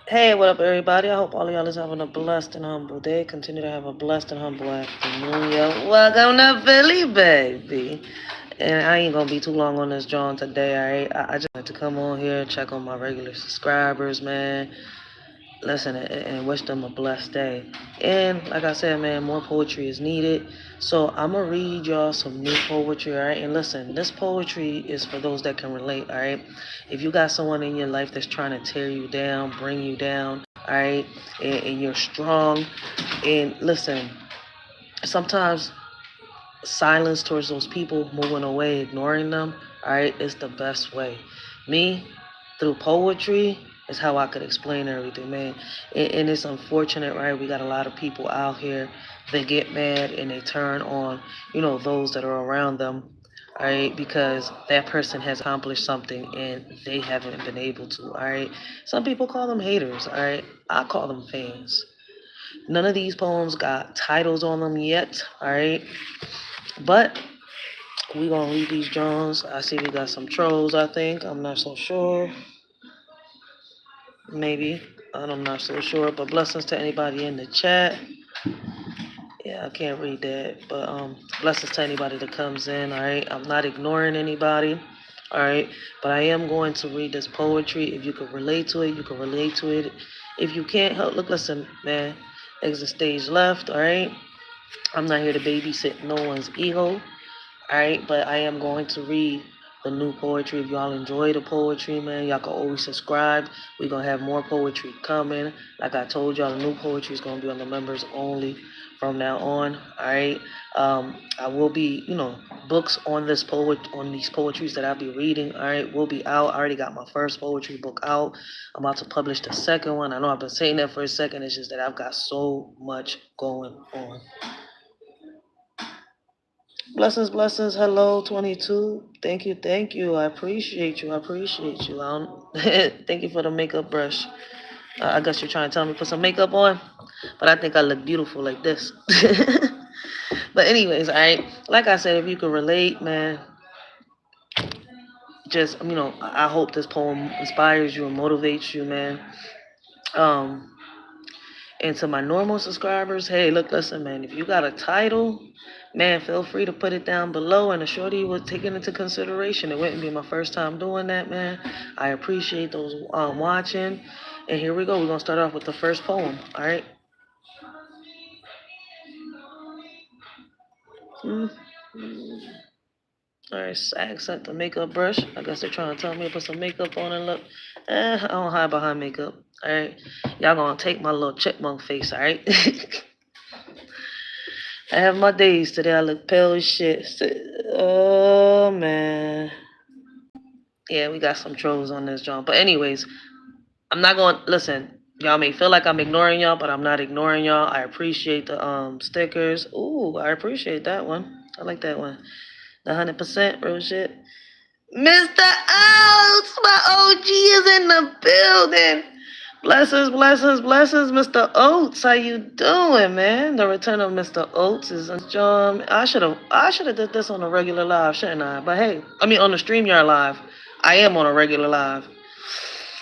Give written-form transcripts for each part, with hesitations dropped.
Hey, what up, everybody? I hope all of y'all is having a blessed and humble day. Continue to have a blessed and humble afternoon, yo. Welcome to Philly, baby. And I ain't gonna be too long on this John today, alright? I just like to come on here, check on my regular subscribers, man. Listen and wish them a blessed day. And like I said, man, more poetry is needed. So I'm gonna read y'all some new poetry, all right? And listen, this poetry is for those that can relate, all right? If you got someone in your life that's trying to tear you down, bring you down, all right, and you're strong, and listen, sometimes silence towards those people, moving away, ignoring them, all right, is the best way. Me, through poetry, is how I could explain everything, man. And it's unfortunate, right? We got a lot of people out here that get mad and they turn on, those that are around them, all right, because that person has accomplished something and they haven't been able to, all right. Some people call them haters, all right. I call them fans. None of these poems got titles on them yet, all right. But we gonna read these Jones. I see we got some trolls, I think. I'm not so sure. Maybe. I'm not so sure. But blessings to anybody in the chat. Yeah, I can't read that. But blessings to anybody that comes in, alright? I'm not ignoring anybody. Alright. But I am going to read this poetry. If you can relate to it, you can relate to it. If you can't help, look, listen, man. Exit stage left, alright? I'm not here to babysit no one's ego. Alright, but I am going to read the new poetry. If y'all enjoy the poetry, man, y'all can always subscribe. We're gonna have more poetry coming. Like I told y'all, the new poetry is gonna be on the members only from now on. Alright. I will be, books on this on these poetries that I'll be reading, alright, will be out. I already got my first poetry book out. I'm about to publish the second one. I know I've been saying that for a second, it's just that I've got so much going on. Blessings, blessings. Hello, 22. Thank you, thank you. I appreciate you. I appreciate you. Thank you for the makeup brush. I guess you're trying to tell me to put some makeup on, but I think I look beautiful like this. But anyways, all right. Like I said, if you can relate, man, just I hope this poem inspires you and motivates you, man. Um, And to my normal subscribers, hey, look, listen, man, if you got a title, man, feel free to put it down below, and the shorty will take it into consideration. It wouldn't be my first time doing that, man. I appreciate those watching. And here we go. We're going to start off with the first poem, all right? All right, accent the makeup brush. I guess they're trying to tell me to put some makeup on and look. I don't hide behind makeup. All right, y'all gonna take my little chipmunk face. All right. I have my days today. I look pale as shit. Oh man. Yeah, we got some trolls on this joint. But anyways, I'm not going to listen. Y'all may feel like I'm ignoring y'all, but I'm not ignoring y'all. I appreciate the stickers. Ooh, I appreciate that one. I like that one. The 100% real shit. Mr. Oates, my OG is in the building. Blessings, blessings, blessings, Mr. Oates. How you doing, man? The return of Mr. Oates is John. I should have did this on a regular live, shouldn't I? But hey, I mean on the StreamYard live. I am on a regular live.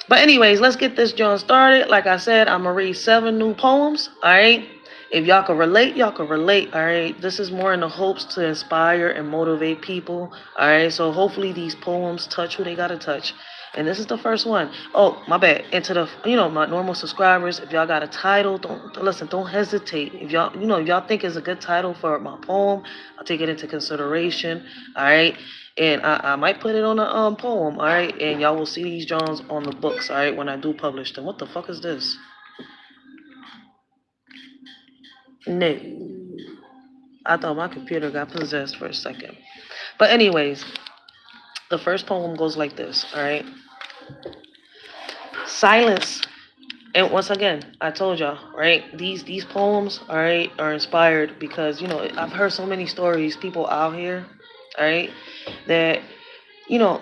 But anyways, let's get this John started. Like I said, I'm gonna read 7 new poems. All right. If y'all can relate, y'all can relate. All right. This is more in the hopes to inspire and motivate people. All right. So hopefully these poems touch who they gotta touch. And this is the first one. Oh, my bad. And to the, my normal subscribers, if y'all got a title, don't listen. Don't hesitate. If y'all, if y'all think it's a good title for my poem, I'll take it into consideration. All right. And I might put it on a poem, all right? And y'all will see these Jones on the books, all right, when I do publish them. What the fuck is this? No. I thought my computer got possessed for a second. But anyways, the first poem goes like this, all right? Silence. And once again, I told y'all, right? These poems, all right, are inspired because, I've heard so many stories, people out here, all right, that, you know,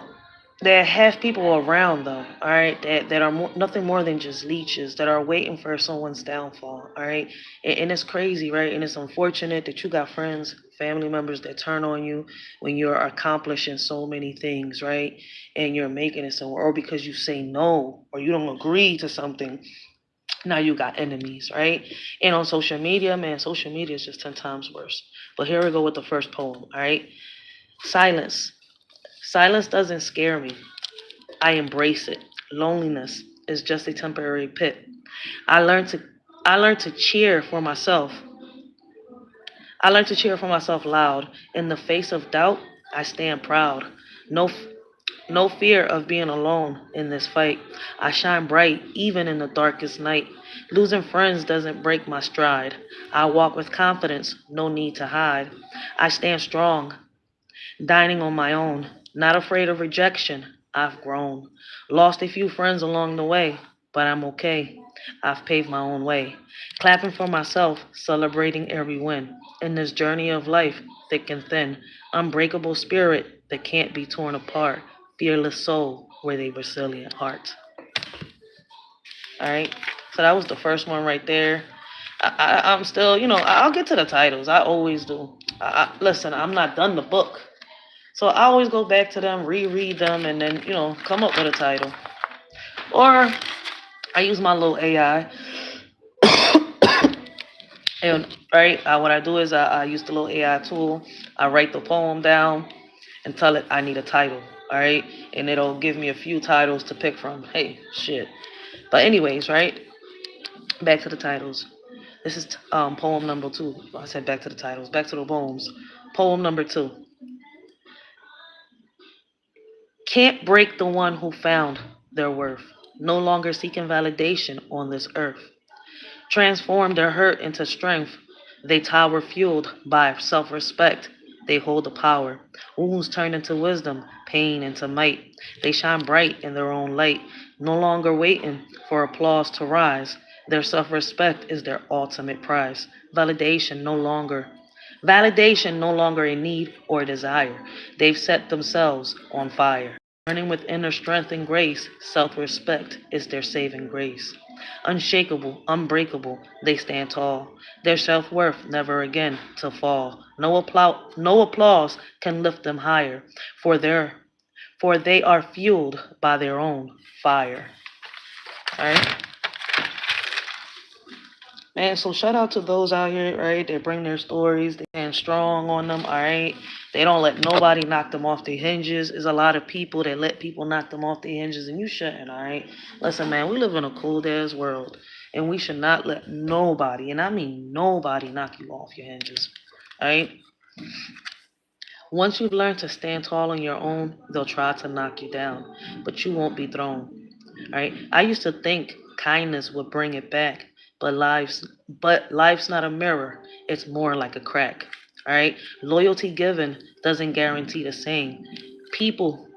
that have people around them, all right, that are nothing more than just leeches that are waiting for someone's downfall, all right, and it's crazy, right, and it's unfortunate that you got friends, family members that turn on you when you're accomplishing so many things, right, and you're making it somewhere, or because you say no or you don't agree to something, now you got enemies, right? And on social media, man, social media is just 10 times worse. But here we go with the first poem, all right? Silence. Silence doesn't scare me. I embrace it. Loneliness is just a temporary pit. I learned to I learned to cheer for myself. I learned to cheer for myself loud. In the face of doubt, I stand proud. No no fear of being alone in this fight. I shine bright even in the darkest night. Losing friends doesn't break my stride. I walk with confidence, no need to hide. I stand strong, dining on my own, not afraid of rejection. I've grown. Lost a few friends along the way, but I'm okay. I've paved my own way. Clapping for myself, celebrating every win. In this journey of life, thick and thin, unbreakable spirit that can't be torn apart. Fearless soul with a resilient heart. All right. So that was the first one right there. I'm still, I'll get to the titles. I always do. Listen, I'm not done the book. So I always go back to them, reread them, and then, come up with a title. Or I use my little AI. And, right, what I do is I use the little AI tool. I write the poem down and tell it I need a title. All right. And it'll give me a few titles to pick from. Hey, shit. But anyways, right, back to the titles. This is poem number 2. I said back to the titles. Back to the poems. Poem number 2. Can't break the one who found their worth, no longer seeking validation on this earth. Transform their hurt into strength. They tower fueled by self-respect. They hold the power. Wounds turn into wisdom, pain into might. They shine bright in their own light, no longer waiting for applause to rise. Their self-respect is their ultimate prize. Validation no longer a need or a desire. They've set themselves on fire. Burning with inner strength and grace, self-respect is their saving grace. Unshakable, unbreakable, they stand tall. Their self-worth never again to fall. No applause can lift them higher, for they are fueled by their own fire. All right. Man, so shout out to those out here, right? They bring their stories, they stand strong on them, all right? They don't let nobody knock them off their hinges. There's a lot of people that let people knock them off their hinges, and you shouldn't, all right? Listen, man, we live in a cold-ass world, and we should not let nobody, and I mean nobody, knock you off your hinges, all right? Once you've learned to stand tall on your own, they'll try to knock you down, but you won't be thrown. Right? I used to think kindness would bring it back, but life's not a mirror. It's more like a crack. All right? Loyalty given doesn't guarantee the same. People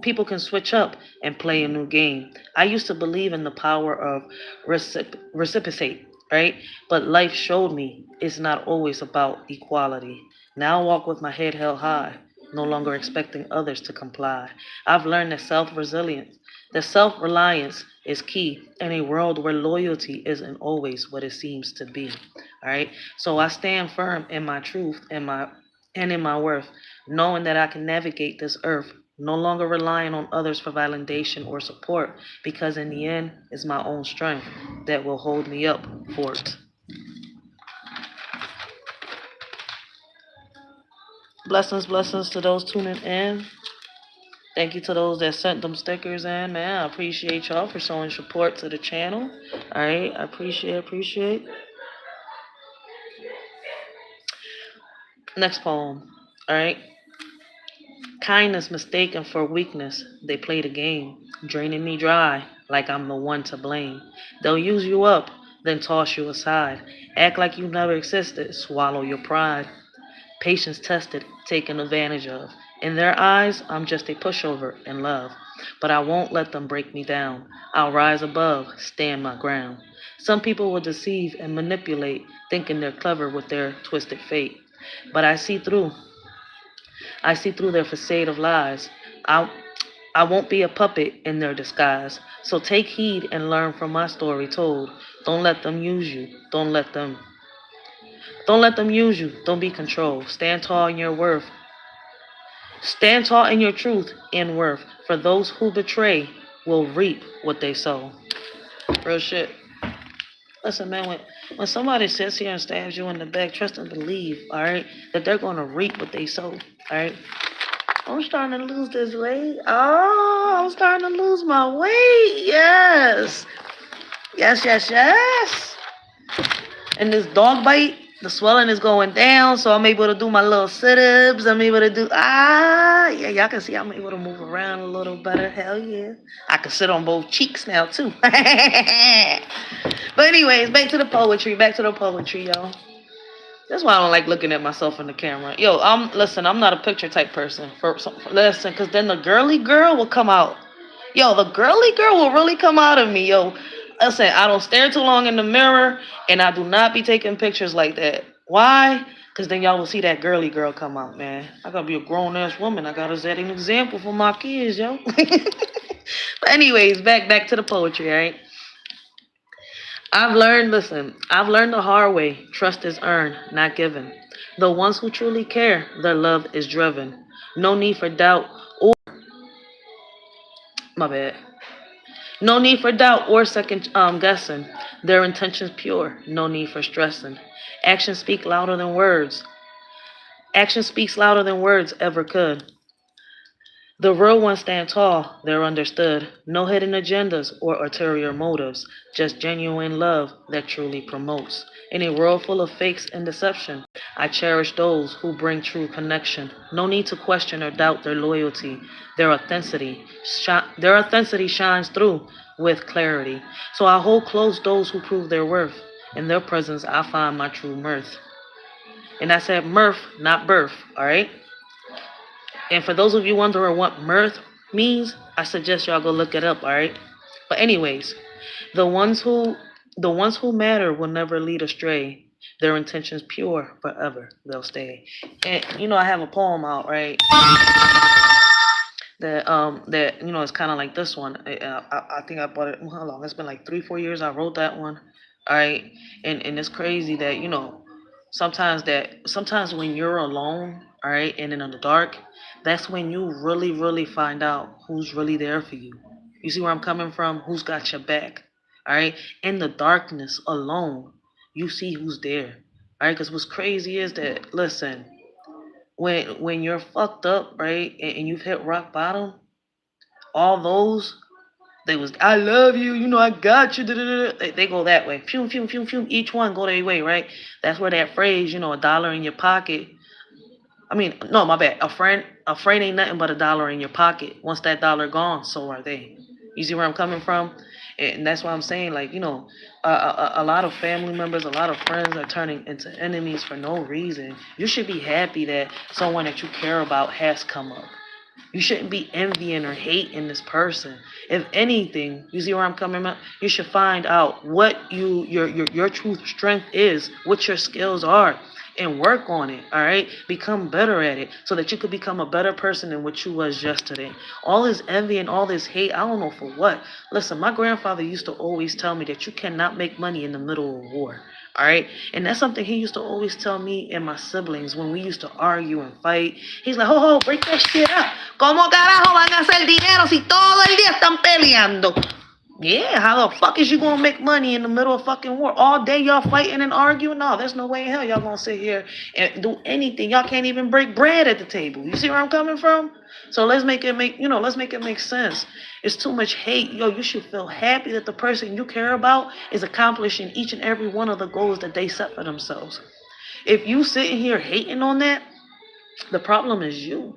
people can switch up and play a new game. I used to believe in the power of reciprocate, right? But life showed me it's not always about equality. Now I walk with my head held high, no longer expecting others to comply. I've learned that self-reliance is key in a world where loyalty isn't always what it seems to be. All right. So I stand firm in my truth and in my worth, knowing that I can navigate this earth, no longer relying on others for validation or support, because in the end, it's my own strength that will hold me up for it. Blessings to those tuning in. Thank you to those that sent them stickers in, man. I appreciate y'all for showing support to the channel. All right, I appreciate. Next poem. All right. Kindness mistaken for weakness. They play the game, draining me dry like I'm the one to blame. They'll use you up, then toss you aside. Act like you never existed, swallow your pride. Patience tested, taken advantage of. In their eyes, I'm just a pushover in love. But I won't let them break me down. I'll rise above, stand my ground. Some people will deceive and manipulate, thinking they're clever with their twisted fate. But I see through their facade of lies. I, I won't be a puppet in their disguise. So take heed and learn from my story told. Don't let them use you. Don't let them use you. Don't be controlled. Stand tall in your worth. Stand tall in your truth and worth. For those who betray will reap what they sow. Real shit. Listen, man, when somebody sits here and stabs you in the back, trust and believe, all right, that they're gonna reap what they sow, all right. I'm starting to lose this weight. Oh, I'm starting to lose my weight. Yes, yes, yes, yes. And this dog bite, the swelling is going down, so I'm able to do my little sit-ups. I'm able to do, yeah, y'all can see I'm able to move around a little better. Hell yeah. I can sit on both cheeks now, too. But anyways, back to the poetry, y'all. That's why I don't like looking at myself in the camera. Yo, I'm not a picture type person. Listen, because then the girly girl will come out. Yo, the girly girl will really come out of me, yo. Listen, I don't stare too long in the mirror, and I do not be taking pictures like that. Why? Because then y'all will see that girly girl come out, man. I gotta be a grown-ass woman. I gotta set an example for my kids, yo. But anyways, back to the poetry, all right? I've learned the hard way. Trust is earned, not given. The ones who truly care, their love is driven. No need for doubt or, my bad. No need for doubt or second guessing. Their intentions pure. No need for stressing. Actions speak louder than words. Action speaks louder than words ever could. The real ones stand tall, they're understood. No hidden agendas or ulterior motives, just genuine love that truly promotes. In a world full of fakes and deception, I cherish those who bring true connection. No need to question or doubt their loyalty. Their authenticity shines through with clarity. So I hold close those who prove their worth. In their presence, I find my true mirth. And I said mirth, not birth, all right? And for those of you wondering what mirth means, I suggest y'all go look it up, all right? But anyways, the ones who matter will never lead astray. Their intentions pure forever, they'll stay. And I have a poem out, right? That it's kind of like this one. I think I bought it. How long? It's been like 3-4 years. I wrote that one, all right. And it's crazy that sometimes when you're alone, all right, and in the dark, that's when you really really find out who's really there for you. You see where I'm coming from? Who's got your back? All right. In the darkness alone, you see who's there. All right. Because what's crazy is that, listen, when you're fucked up, right, and you've hit rock bottom, all those they was I love you, I got you. They go that way. Phew, phew, phew, phew. Each one go their way, right? That's where that phrase, a dollar in your pocket. I mean, no, my bad. A friend ain't nothing but a dollar in your pocket. Once that dollar gone, so are they. You see where I'm coming from? And that's why I'm saying, like, a lot of family members, a lot of friends are turning into enemies for no reason. You should be happy that someone that you care about has come up. You shouldn't be envying or hating this person. If anything, you see where I'm coming from? You should find out what your true strength is, what your skills are, and work on it, all right? Become better at it so that you could become a better person than what you was yesterday. All this envy and all this hate, I don't know for what. Listen, my grandfather used to always tell me that you cannot make money in the middle of war. All right. And that's something he used to always tell me and my siblings when we used to argue and fight. He's like, ho, break that shit up. ¿Cómo carajo van a hacer dinero si todo el día están peleando? Yeah, how the fuck is you gonna make money in the middle of fucking war? All day y'all fighting and arguing? No, there's no way in hell y'all gonna sit here and do anything. Y'all can't even break bread at the table. You see where I'm coming from? So let's make it make sense. It's too much hate. Yo, you should feel happy that the person you care about is accomplishing each and every one of the goals that they set for themselves. If you sitting here hating on that, the problem is you.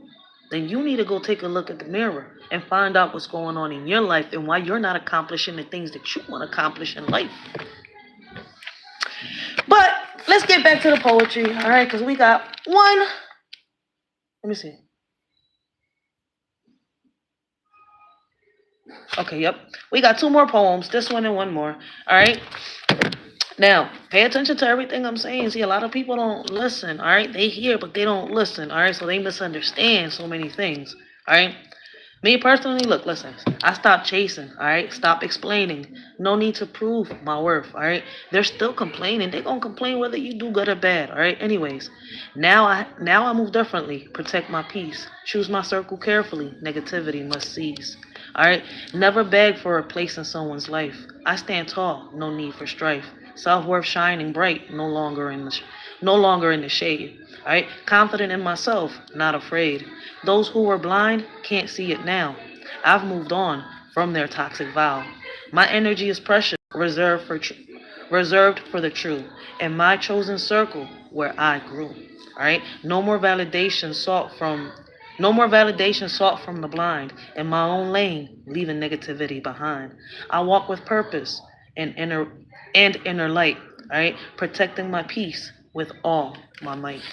Then you need to go take a look at the mirror and find out what's going on in your life and why you're not accomplishing the things that you want to accomplish in life. But let's get back to the poetry, all right? Because we got one. Let me see. Okay, yep. We got 2 more poems, this one and one more, all right? Now, pay attention to everything I'm saying. See, a lot of people don't listen, all right? They hear, but they don't listen, all right? So they misunderstand so many things, all right? Me personally, look, listen, I stopped chasing, all right? Stop explaining. No need to prove my worth, all right? They're still complaining. They're going to complain whether you do good or bad, all right? Anyways, now I move differently. Protect my peace. Choose my circle carefully. Negativity must cease. All right, never beg for a place in someone's life. I stand tall, no need for strife. Self-worth shining bright, no longer in the shade. All right, confident in myself, not afraid. Those who were blind can't see it now. I've moved on from their toxic vow. My energy is precious, reserved for the true, in my chosen circle where I grew. All right, no more validation sought from the blind. In my own lane, leaving negativity behind. I walk with purpose and inner light. All right, protecting my peace with all my might.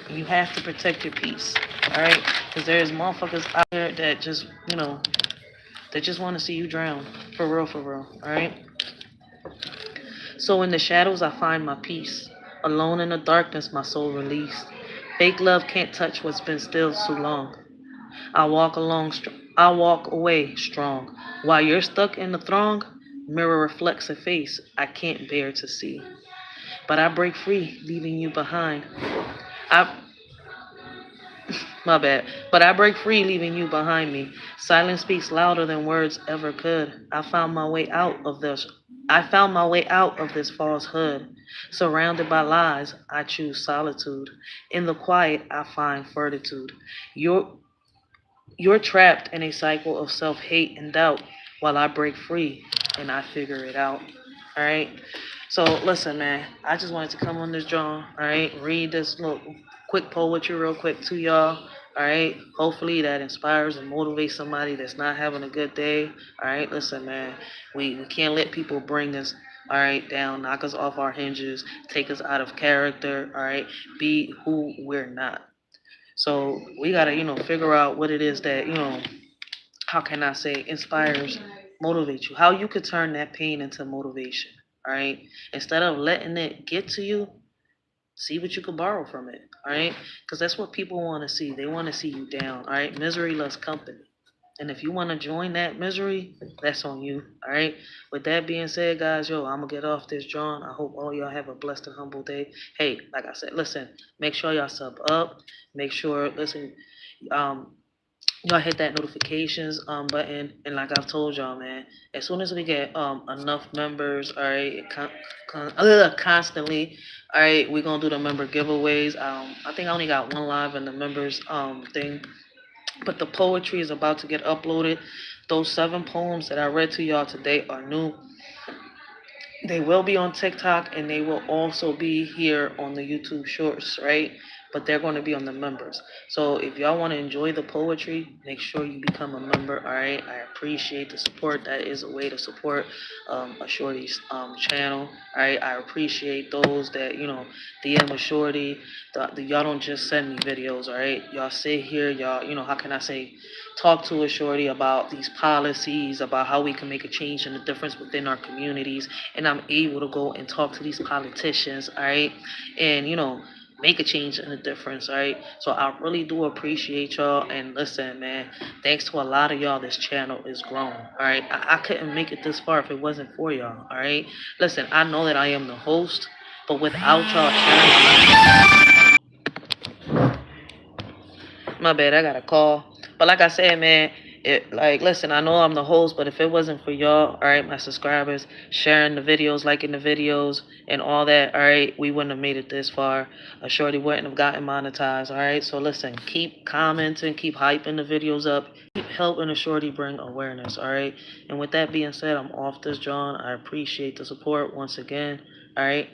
You have to protect your peace. All right, because there's motherfuckers out there that just that just want to see you drown. For real, for real. All right. So in the shadows, I find my peace. Alone in the darkness, my soul released. Fake love can't touch what's been still too long. I walk away strong. While you're stuck in the throng, mirror reflects a face I can't bear to see. But I break free, leaving you behind. I My bad. But I break free, leaving you behind me. Silence speaks louder than words ever could. I found my way out of this falsehood. Surrounded by lies, I choose solitude. In the quiet, I find fortitude. You're you're trapped in a cycle of self-hate and doubt while I break free and I figure it out. All right. So listen, man. I just wanted to come on this drawing. All right. Read this little quick poetry real quick to y'all. All right. Hopefully that inspires and motivates somebody that's not having a good day. All right. Listen, man. We can't let people bring us. All right, down, knock us off our hinges, take us out of character. All right, be who we're not. So we gotta, figure out what it is that, how can I say, inspires, motivates you. How you could turn that pain into motivation. All right. Instead of letting it get to you, see what you can borrow from it. All right. Because that's what people want to see. They want to see you down. All right. Misery loves company. And if you want to join that misery, that's on you. All right. With that being said, guys, I'm going to get off this, John. I hope all y'all have a blessed and humble day. Hey, like I said, listen, make sure y'all sub up. Make sure, listen, um, y'all hit that notifications button. And like I've told y'all, man, as soon as we get enough members, all right, constantly, all right, we're going to do the member giveaways. I think I only got one live in the members thing, but the poetry is about to get uploaded. Those 7 poems that I read to y'all today are new. They will be on TikTok and they will also be here on the YouTube Shorts, right? But they're going to be on the members. So if y'all want to enjoy the poetry, make sure you become a member, all right? I appreciate the support. That is a way to support a Shorty's channel, all right? I appreciate those that, DM a Shorty. Y'all don't just send me videos, all right? Y'all sit here, y'all, how can I say, talk to a Shorty about these policies, about how we can make a change and a difference within our communities. And I'm able to go and talk to these politicians, all right? And, make a change and a difference, all right? So I really do appreciate y'all. And listen, man, thanks to a lot of y'all, this channel is growing, all right? I couldn't make it this far if it wasn't for y'all, all right? Listen, I know that I am the host, but without y'all sharing, my bad, I got a call. But like I said, man, listen, I know I'm the host, but if it wasn't for y'all, all right, my subscribers, sharing the videos, liking the videos, and all that, all right, we wouldn't have made it this far. A Shorty wouldn't have gotten monetized, all right? So listen, keep commenting, keep hyping the videos up, keep helping a Shorty bring awareness, all right? And with that being said, I'm off this, John. I appreciate the support once again, all right?